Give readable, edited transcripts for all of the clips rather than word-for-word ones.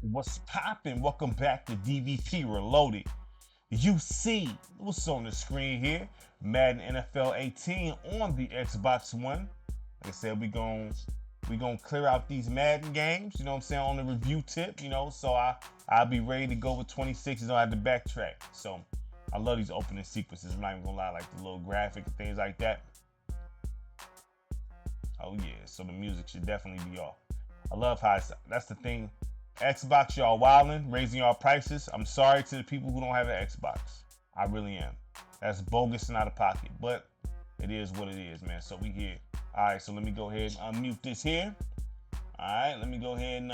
What's poppin'? Welcome back to DBP Reloaded. You see what's on the screen here. Madden NFL 18 on the Xbox One. Like I said, we gonna clear out these Madden games, you know what I'm saying, on the review tip, so I'll be ready to go with 26. I don't have to backtrack. So I love these opening sequences. I'm not even gonna lie, like the little graphic and things like that. Oh yeah, so the music should definitely be off. I love how that's the thing. Xbox, y'all wildin', raising y'all prices. I'm sorry to the people who don't have an Xbox. I really am. That's bogus and out of pocket, but it is what it is, man. So we here. All right, so let me go ahead and unmute this here. All right, let me go ahead and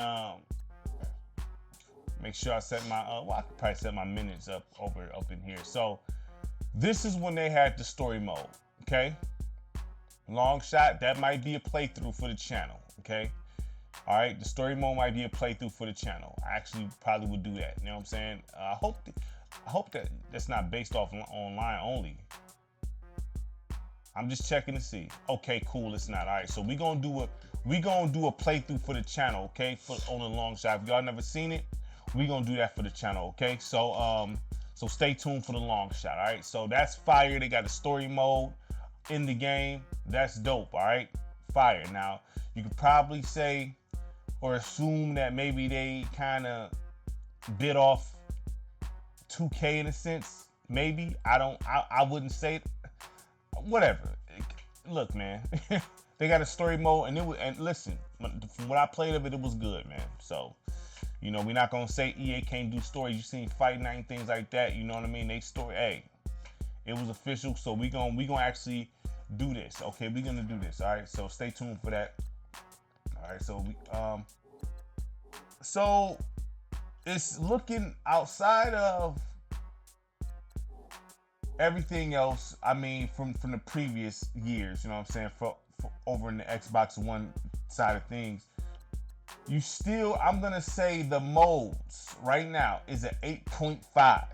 make sure I set my well, I could probably set my minutes up in here. So this is when they had the story mode. Okay, long shot. That might be a playthrough for the channel. Okay. All right, the story mode might be a playthrough for the channel. I actually probably would do that. You know what I'm saying? I hope that that's not based off online only. I'm just checking to see. Okay, cool. It's not. All right, so we gonna do a playthrough for the channel. Okay, on the long shot. If y'all never seen it, we gonna do that for the channel. Okay, so stay tuned for the long shot. All right, so that's fire. They got a story mode in the game. That's dope. All right, fire. Now you could probably say or assume that maybe they kind of bit off 2K in a sense. Maybe I wouldn't say it. Whatever. Look, man, they got a story mode, and listen, from what I played of it, it was good, man. So, we're not gonna say EA can't do stories. You seen Fight Night and things like that. You know what I mean? They story. Hey, it was official. So we gonna actually do this. Okay, we're gonna do this. All right. So stay tuned for that. All right. So it's looking outside of everything else. I mean, from the previous years, you know what I'm saying, for over in the Xbox One side of things, I'm gonna say the modes right now is at 8.5.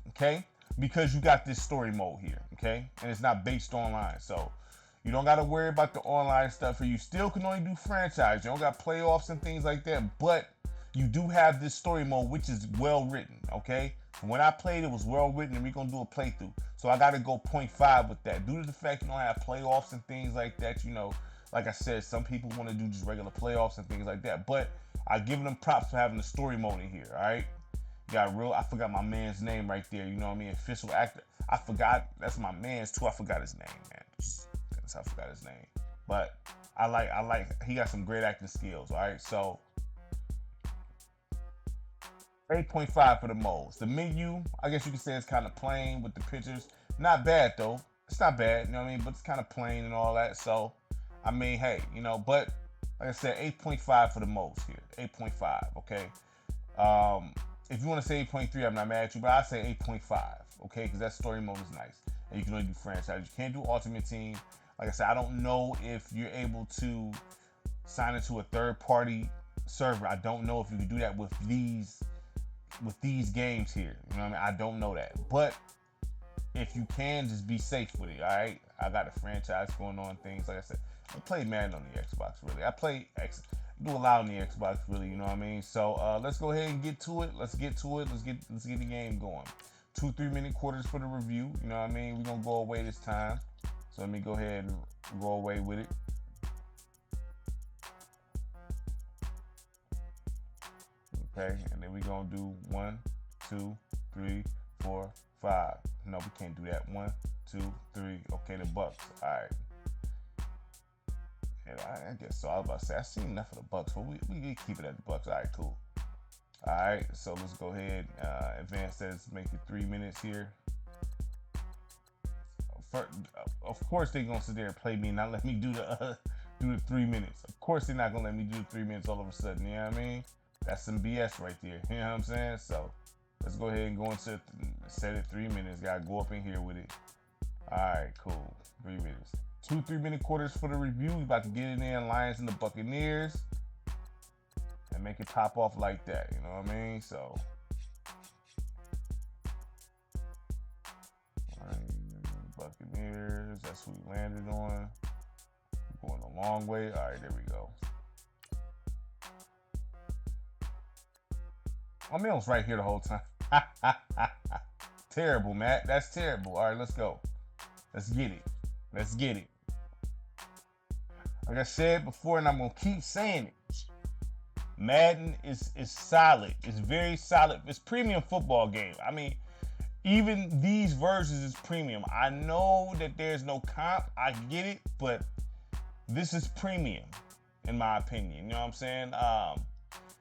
Okay, because you got this story mode here. Okay, and it's not based online, so you don't got to worry about the online stuff. Or you still can only do franchise. You don't got playoffs and things like that, but you do have this story mode, which is well written. Okay, when I played, it was well written, and we're gonna do a playthrough. So I got to go 0.5 with that, due to the fact you don't have playoffs and things like that. Like I said, some people want to do just regular playoffs and things like that, but I give them props for having the story mode in here. All right, I forgot my man's name right there. You know what I mean? Official actor. I forgot. That's my man's too. I forgot his name, man. I forgot his name, but I like. He got some great acting skills. All right, so 8.5 for the modes. The menu, I guess you could say, it's kind of plain with the pictures. Not bad though. It's not bad, you know what I mean? But it's kind of plain and all that. So, I mean, hey, but like I said, 8.5 for the modes here. 8.5, okay? If you want to say 8.3, I'm not mad at you, but I say 8.5, okay? Because that story mode is nice. And you can only do franchise. You can't do Ultimate Team. Like I said, I don't know if you're able to sign into a third-party server. I don't know if you can do that with these games here. You know what I mean? I don't know that. But if you can, just be safe with it, all right? I got a franchise going on, things like I said. I play Madden on the Xbox, really. Do a lot on the Xbox, really, you know what I mean? So let's go ahead and get to it. Let's get the game going. 2 3-minute quarters for the review, you know what I mean? We're gonna go away this time. So let me go ahead and go away with it. Okay, and then we're gonna do 1, 2, 3, 4, 5. No, we can't do that. 1, 2, 3. Okay, the Bucks. All right. And I guess so. I was about to say I seen enough of the Bucks, but we keep it at the Bucks. All right, cool. All right, so let's go ahead. Advance that. Let's make it 3 minutes here. Of course they're gonna sit there and play me and not let me do the 3 minutes. Of course they're not gonna let me do the 3 minutes all of a sudden. You know what I mean? That's some BS right there. You know what I'm saying? So let's go ahead and go into set it 3 minutes. Gotta go up in here with it. All right, cool. 3 minutes. 2 3-minute quarters for the review. We about to get it in. Lions and the Buccaneers, and make it pop off like that. You know what I mean? So. Buccaneers, that's who we landed on. Going a long way. All right, there we go. I mean, I was right here the whole time. Terrible, Matt. That's terrible. All right, let's go. Let's get it. Let's get it. Like I said before, and I'm gonna keep saying it. Madden is solid. It's very solid. It's premium football game. I mean, even these versions is premium. I know that there's no comp. I get it, but this is premium, in my opinion. You know what I'm saying?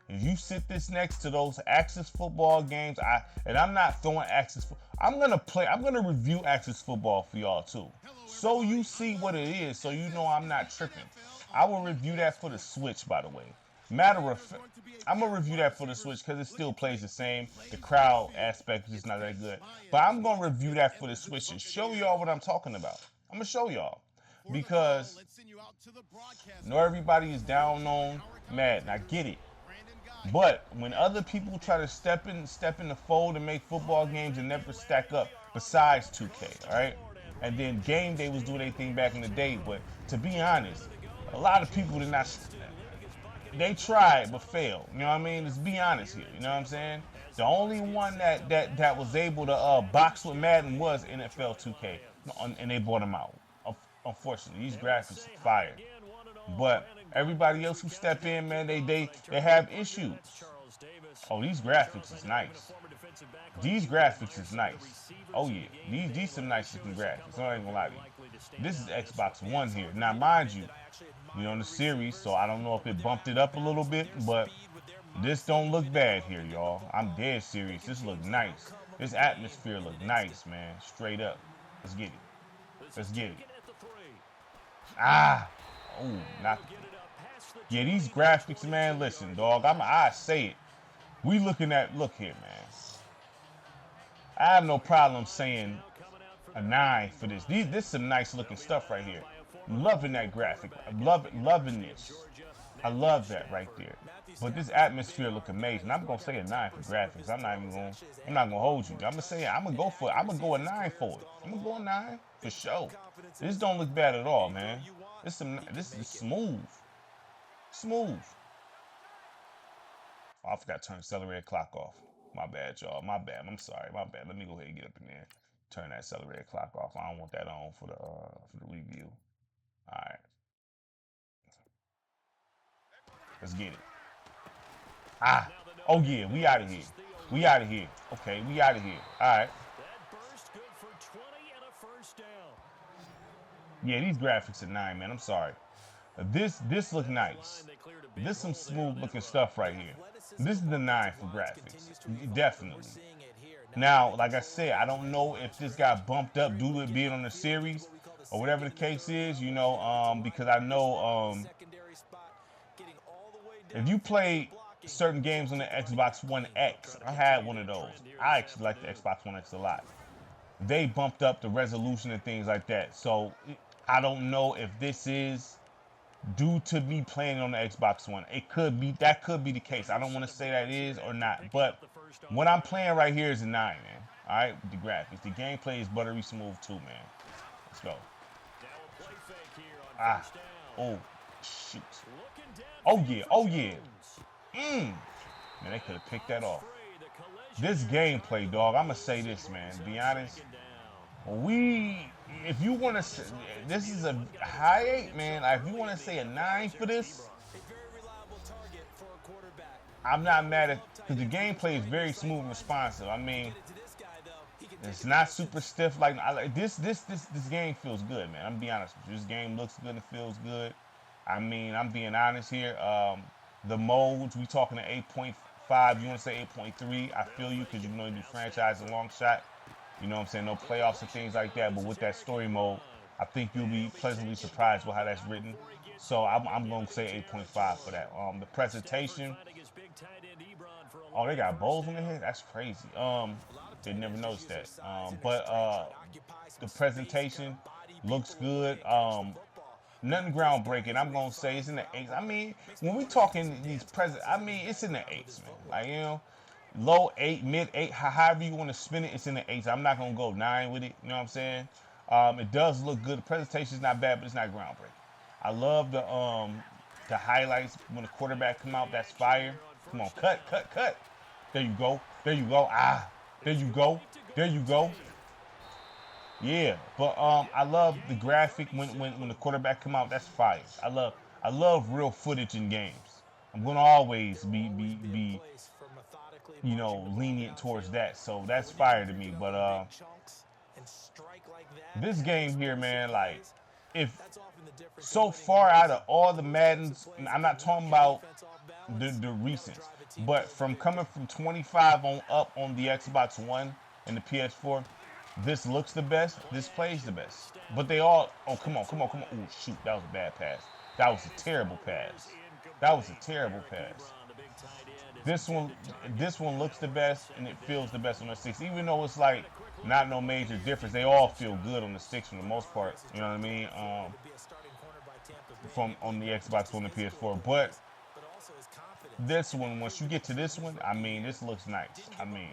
If you sit this next to those Axis football games, and I'm not throwing Axis. I'm gonna review Axis football for y'all too, so you see what it is, so you know I'm not tripping. I will review that for the Switch, by the way. Matter of fact, I'm gonna review that for the Switch because it still plays the same. The crowd aspect is just not that good, but I'm gonna review that for the Switch and show y'all what I'm talking about. I'm gonna show y'all because not everybody is down on Madden. I get it. But when other people try to step in the fold and make football games and never stack up, besides 2K, all right? And then Game Day was doing anything back in the day. But to be honest, a lot of people did not. They tried but failed. You know what I mean? Let's be honest here. You know what I'm saying? The only one that was able to box with Madden was NFL 2K, and they bought him out. Unfortunately, these graphics are fire. But everybody else who step in, man, they have issues. Oh, these graphics is nice. These graphics is nice. Oh yeah, these some nice looking graphics. I ain't gonna lie to you. This is Xbox One here. Now, mind you, we're on the series, so I don't know if it bumped it up a little bit, but this don't look bad here, y'all. I'm dead serious. This look nice. This atmosphere look nice, man. Straight up. Let's get it. Let's get it. Ah. Oh, not. Yeah, these graphics, man. Listen, dog. I say it. We looking at. Look here, man. I have no problem saying a 9 for this. This is some nice looking stuff right here. Loving that graphic. Loving this. I love that right there. But this atmosphere look amazing. I'm gonna say a 9 for graphics. I'm not gonna hold you. I'm gonna say I'm gonna go for it. I'm gonna go a 9 for it. I'm gonna go a 9 for sure. This don't look bad at all, man. This is smooth. Smooth. Oh, I forgot to turn the accelerated clock off. My bad, y'all. My bad. I'm sorry. My bad. Let me go ahead and get up in there. Turn that accelerated clock off. I don't want that on for the review. All right. Let's get it. Ah. Oh yeah, we out of here. We out of here. Okay, we out of here. All right. Yeah, these graphics are 9, man. I'm sorry. This look nice. This some smooth looking stuff right here. This is the 9 for graphics. Definitely. Now, like I said, I don't know if this got bumped up due to it being on the series or whatever the case is, you know, because I know if you play certain games on the Xbox One X, I had one of those. I actually like the Xbox One X a lot. They bumped up the resolution and things like that. So I don't know if this is due to me playing on the Xbox One. That could be the case. I don't want to say that is or not, but what I'm playing right here is a 9, man. All right, with the graphics. The gameplay is buttery smooth too, man. Let's go. Ah, oh, shoot. Oh yeah, oh yeah. Man, they could have picked that off. This gameplay, dog. I'm gonna say this, man. To be honest, if you want to, this is a high 8, man. If you want to say a 9 for this, I'm not mad at, because the gameplay is very smooth and responsive. I mean, it's not super stiff like this game feels good, man. I'm gonna be honest with you. This game looks good and feels good. I mean, I'm being honest here. The modes, we talking to 8.5. You want to say 8.3? I feel you, because you know you do franchise a long shot. You know what I'm saying? No playoffs and things like that. But with that story mode, I think you'll be pleasantly surprised with how that's written. So I'm going to say 8.5 for that. The presentation. Oh, they got bowls in their head? That's crazy. Did never noticed that. But the presentation looks good. Nothing groundbreaking. I'm gonna say it's in the 8s. I mean, when we talking these it's in the 8s, man. Like, you know, low 8, mid 8, however you want to spin it, it's in the 8s. I'm not gonna go 9 with it. You know what I'm saying? It does look good. The presentation's not bad, but it's not groundbreaking. I love the highlights when the quarterback come out. That's fire. Come on, cut. There you go. There you go. Ah, there you go. There you go. Yeah, but I love the graphic when the quarterback come out. That's fire. I love real footage in games. I'm gonna always be lenient towards that. So that's fire to me. But this game here, man, like if so far out of all the Maddens, I'm not talking about the recents, but from coming from 25 on up on the Xbox One and the PS4, this looks the best. This plays the best. But they all, oh, come on, come on, come on. Oh, shoot, that was a bad pass. That was a terrible pass. That was a terrible pass. This one, this one looks the best and it feels the best on the six. Even though it's like not no major difference, they all feel good on the six for the most part. You know what I mean? From on the Xbox One and PS4, but this one, once you get to this one, I mean, this looks nice. I mean,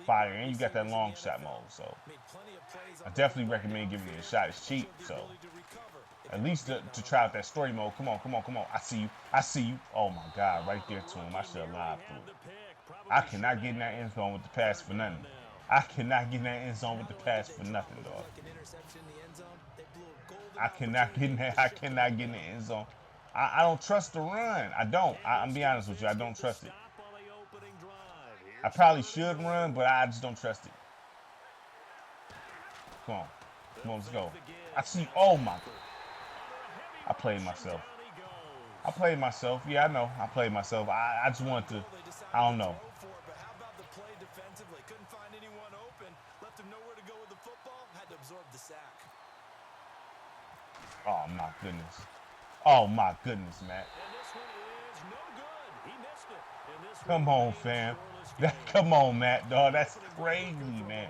fire, and you got that long shot mode, so I definitely recommend giving it a shot. It's cheap, so at least to try out that story mode. Come on, come on, come on. I see you. I see you. Oh my God, right there to him. I should have lied through it. I cannot get in that end zone with the pass for nothing. I cannot get in that end zone with the pass for nothing, dog. I cannot get in there. I cannot get in the end zone. I don't trust the run. I don't. I'm be honest with you. I don't trust it. I probably should run, but I just don't trust it. Come on. Come on, let's go. I see. Oh, my. I played myself. I played myself. Yeah, I know. I played myself. I just wanted to. I don't know. Oh, my goodness. Oh, my goodness, Matt. Come on, fam. Come on, Matt, dog. That's crazy, man.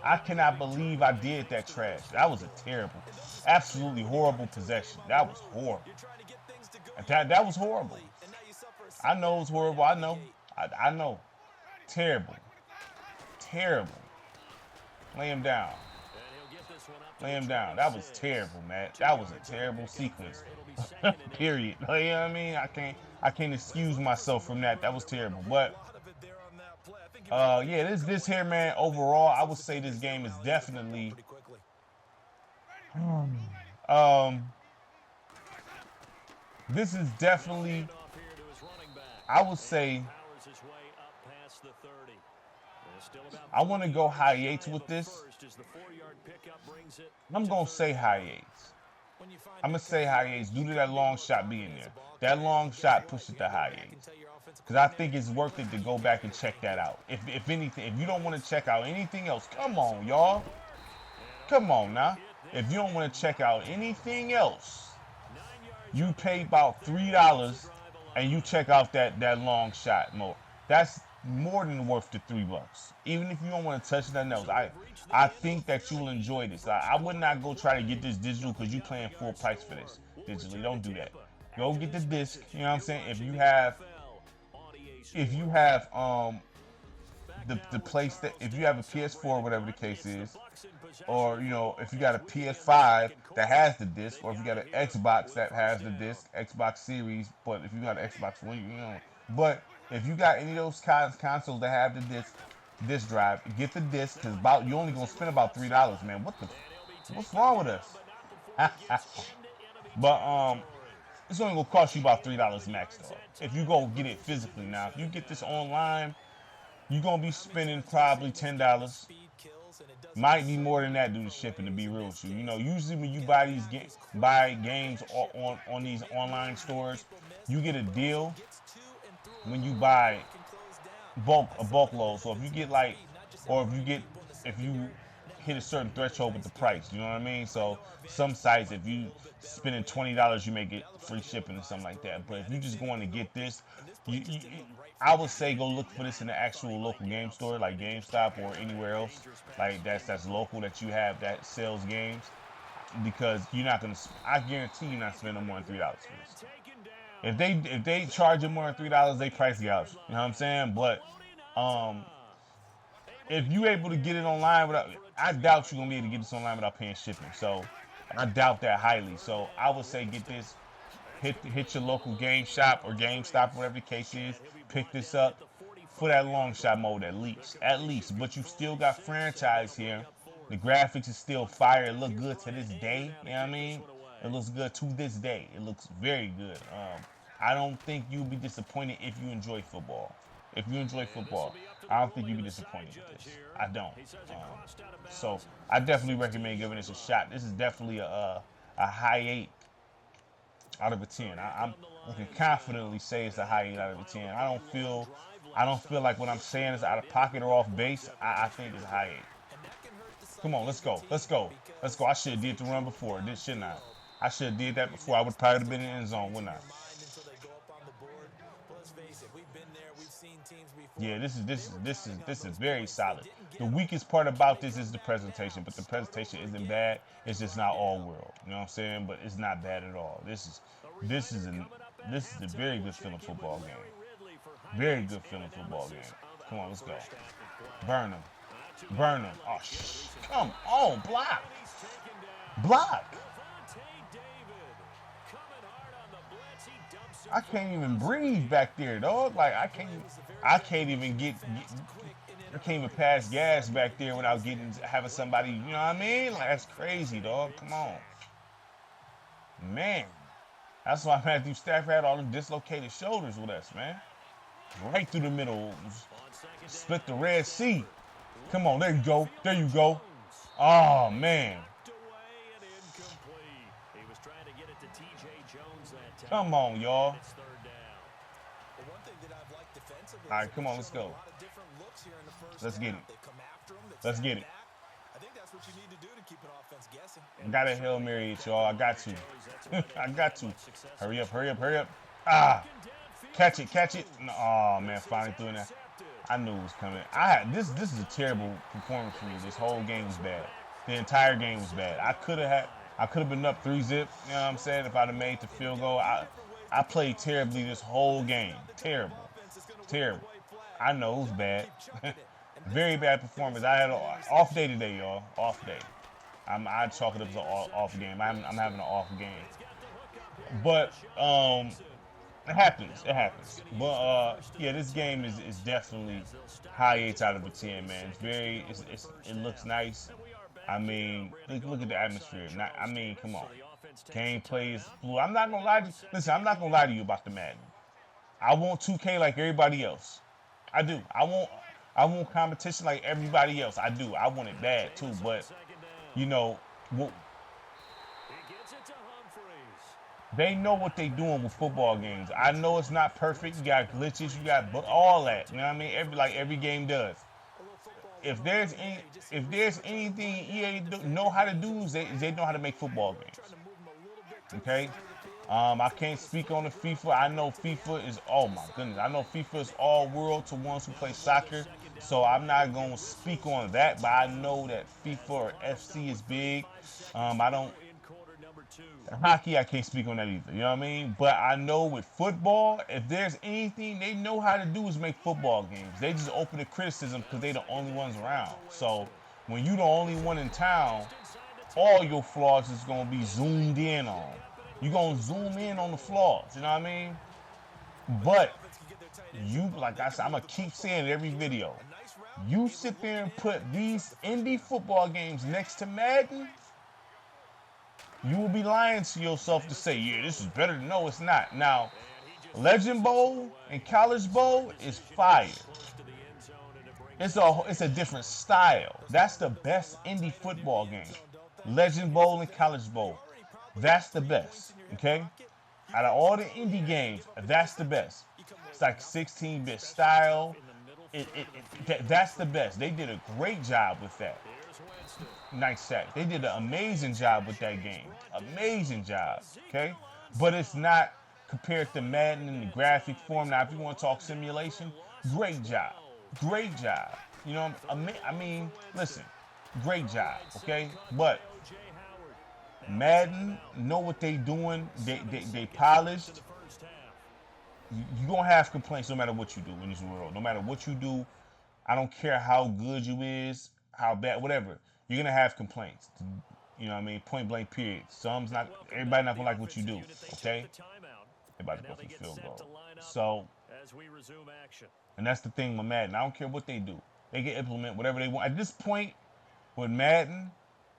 I cannot believe I did that trash. That was a terrible, absolutely horrible possession. That was horrible. That was horrible. I know it was horrible. I know. I know. Terrible. Terrible. Lay him down. Lay him down. That was terrible, Matt. That was a terrible sequence. Period. You know what I mean? I can't excuse myself from that. That was terrible. But yeah, this here, man, overall, I would say this game is definitely this is definitely, I would say, I want to go high eights with this. I'm going to say high eights. I'm going to say high eights due to that long shot being there. That long shot pushed it to high eights. Because I think it's worth it to go back and check that out. If anything, if you don't want to check out anything else, come on, y'all. Come on now. If you don't want to check out anything else, you pay about $3 and you check out that long shot mode. That's more than worth the $3. Even if you don't want to touch nothing else, I think that you'll enjoy this. I would not go try to get this digital because you're paying full price for this digitally. Don't do that. Go get the disc. You know what I'm saying? If you have the place that, if you have a PS4, whatever the case is, or if you got a PS5 that has the disc, or if you got an Xbox that has the disc, Xbox Series, but if you got an Xbox One, but if you got any of those consoles that have the disc drive, get the disc, because you're only gonna spend about $3, man. What's wrong with us? But it's only gonna cost you about $3 max, though. If you go get it physically. Now, if you get this online, you're gonna be spending probably $10. Might be more than that due to shipping, to be real with you. Usually when you buy games on these online stores, you get a deal when you buy a bulk load. So if you get if you hit a certain threshold with the price, you know what I mean? So some sites, if you spending $20, you may get free shipping or something like that. But if you just going to get this, I would say go look for this in the actual local game store, like GameStop or anywhere else, like that's local that you have that sells games, because you're not gonna. I guarantee you're not spending more than $3 for this. If they charge you more than $3, they price gouge. You know what I'm saying? But if you able to get it online I doubt you're gonna be able to get this online without paying shipping. So I doubt that highly. So I would say get this. Hit your local game shop or GameStop, whatever the case is. Pick this up for that long shot mode at least. But you still got franchise here. The graphics is still fire. It look good to this day. You know what I mean? It looks good to this day. It looks very good. I don't think you'll be disappointed if you enjoy football. If you enjoy football, I don't think you'll be disappointed with this. I don't. So I definitely recommend giving this a shot. This is definitely a high 8 out of a 10. I can confidently say it's a high 8 out of a 10. I don't feel like what I'm saying is out of pocket or off base. I think it's a high 8. Come on, let's go. I should have did the run before. This shouldn't I? I should have did that before. I would probably have been in the end zone, wouldn't I? Yeah, this is very solid. The weakest part about this is the presentation, but the presentation isn't bad. It's just not all world. You know what I'm saying? But it's not bad at all. This is a very good feeling football game. Very good feeling football game. Come on, let's go. Burn him. Oh, come on, block. I can't even breathe back there, dog. Like I can't even pass gas back there without having somebody. You know what I mean? Like that's crazy, dog. Come on, man. That's why Matthew Stafford had all them dislocated shoulders with us, man. Right through the middle, split the Red Sea. Come on, there you go. Oh man. Come on, y'all. All right, come on, let's go. Let's get it. I got a Hail Mary at y'all. I got to. Hurry up. Ah, catch it. Oh man, finally doing that. I knew it was coming. This is a terrible performance for me. This whole game was bad. The entire game was bad. I could have been up 3-0, you know what I'm saying, if I'd have made the field goal. I played terribly this whole game. Terrible. I know it was bad. Very bad performance. I had an off day today, y'all. Off day. I'd chalk it up as an off game. I'm having an off game. But it happens. But yeah, this game is definitely high 8 out of a 10, man. It looks nice. I mean, look at the atmosphere. Come on. Gameplay is fluid. I'm not gonna lie to you. Listen, I'm not gonna lie to you about the Madden. I want 2K like everybody else. I do. I want competition like everybody else. I do. I want it bad too. But you know, they know what they doing with football games. I know it's not perfect. You got glitches. You got all that. You know what I mean? Every game does. If there's anything EA know how to do, is they know how to make football games. Okay, I can't speak on the FIFA. I know FIFA is, oh my goodness, I know FIFA is all world to ones who play soccer. So I'm not going to speak on that, but I know that FIFA or FC is big. Hockey, I can't speak on that either. You know what I mean? But I know with football, if there's anything they know how to do is make football games. They just open to criticism because they're the only ones around. So when you're the only one in town, all your flaws is going to be zoomed in on. You're going to zoom in on the flaws. You know what I mean? But you, like I said, I'm going to keep saying it every video. You sit there and put these indie football games next to Madden, you will be lying to yourself to say, yeah, this is better. No, it's not. Now, Legend Bowl and College Bowl is fire. It's a different style. That's the best indie football game. Legend Bowl and College Bowl. That's the best. Okay? Out of all the indie games, that's the best. It's like 16-bit style. That's the best. They did a great job with that. Nice sack. They did an amazing job with that game. Amazing job. Okay? But it's not compared to Madden in the graphic form. Now, if you want to talk simulation, great job. Great job. You know, I mean, listen, great job. Okay? But Madden know what they doing. They polished. You're going to have complaints no matter what you do in this world. No matter what you do, I don't care how good you is, how bad, whatever. You're going to have complaints. You know what I mean? Point blank period. Everybody not going to like what you do. Okay? Everybody go for the field goal. So, And that's the thing with Madden. I don't care what they do. They can implement whatever they want. At this point, with Madden,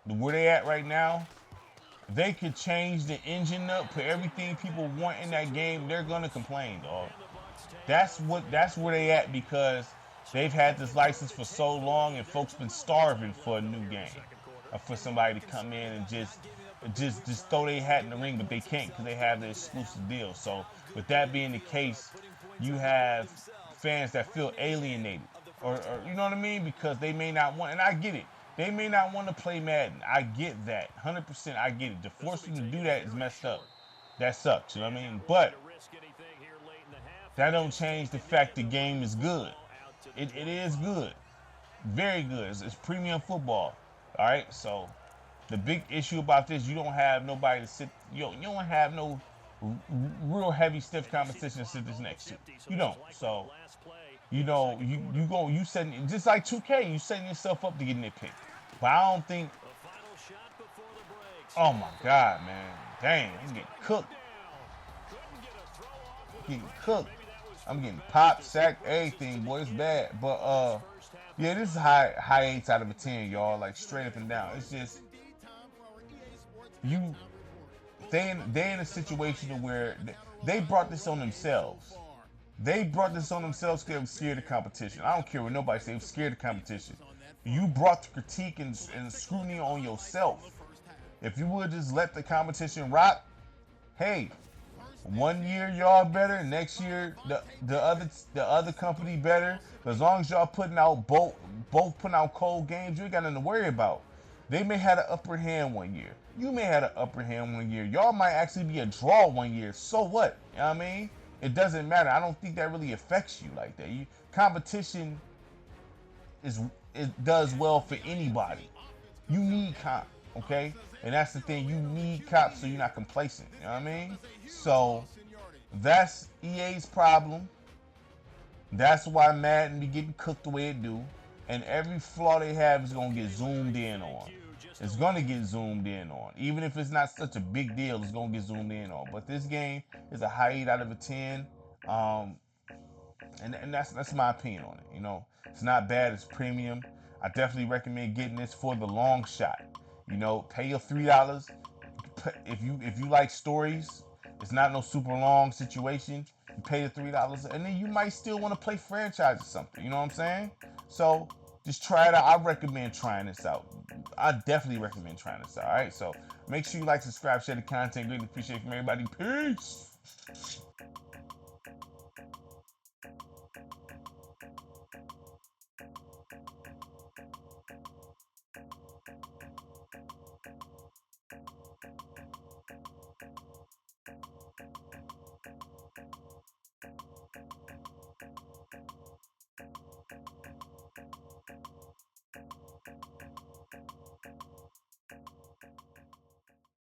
where they at right now, they could change the engine up, put everything people want in that game. They're gonna complain, dog. That's where they at, because they've had this license for so long and folks been starving for a new game, or for somebody to come in and just throw their hat in the ring, but they can't because they have the exclusive deal. So with that being the case, you have fans that feel alienated, or you know what I mean, because they may not want, and I get it. They may not want to play Madden. I get that. 100% I get it. To force them to do that is messed up. That sucks, you know what I mean? But that don't change the fact the game is good. It is good. Very good. It's premium football. All right? So the big issue about this, you don't have nobody to sit, you don't have no real heavy, stiff competition to sit this next to. You don't. So, you setting, just like 2K, you setting yourself up to get nitpicked. But I don't think, oh my God, man. Dang, I'm getting cooked. I'm getting popped, sacked, everything, boy. It's bad. But yeah, this is high 8s out of a 10, y'all. Like straight up and down. It's just they in a situation where they brought this on themselves. They brought this on themselves because they were scared of competition. I don't care what nobody says. They were scared of competition. You brought the critique and scrutiny on yourself. If you would just let the competition rock, hey, 1 year y'all better, next year the other company better. As long as y'all putting out both putting out cold games, you ain't got nothing to worry about. They may have an upper hand 1 year. You may have an upper hand 1 year. Y'all might actually be a draw 1 year. So what? You know what I mean? It doesn't matter. I don't think that really affects you like that. Competition it does well for anybody. You need comp, okay? And that's the thing. You need comp so you're not complacent. You know what I mean? So that's EA's problem. That's why Madden be getting cooked the way it do. And every flaw they have is gonna get zoomed in on. It's gonna get zoomed in on. Even if it's not such a big deal, it's gonna get zoomed in on. But this game is a high 8 out of a 10. And that's my opinion on it. You know, it's not bad. It's premium. I definitely recommend getting this for the long shot. You know, pay your $3. If you like stories, it's not no super long situation. You pay the $3, and then you might still want to play franchise or something. You know what I'm saying? So just try it out. I recommend trying this out. I definitely recommend trying this out. All right. So make sure you like, subscribe, share the content. Greatly appreciate it from everybody. Peace.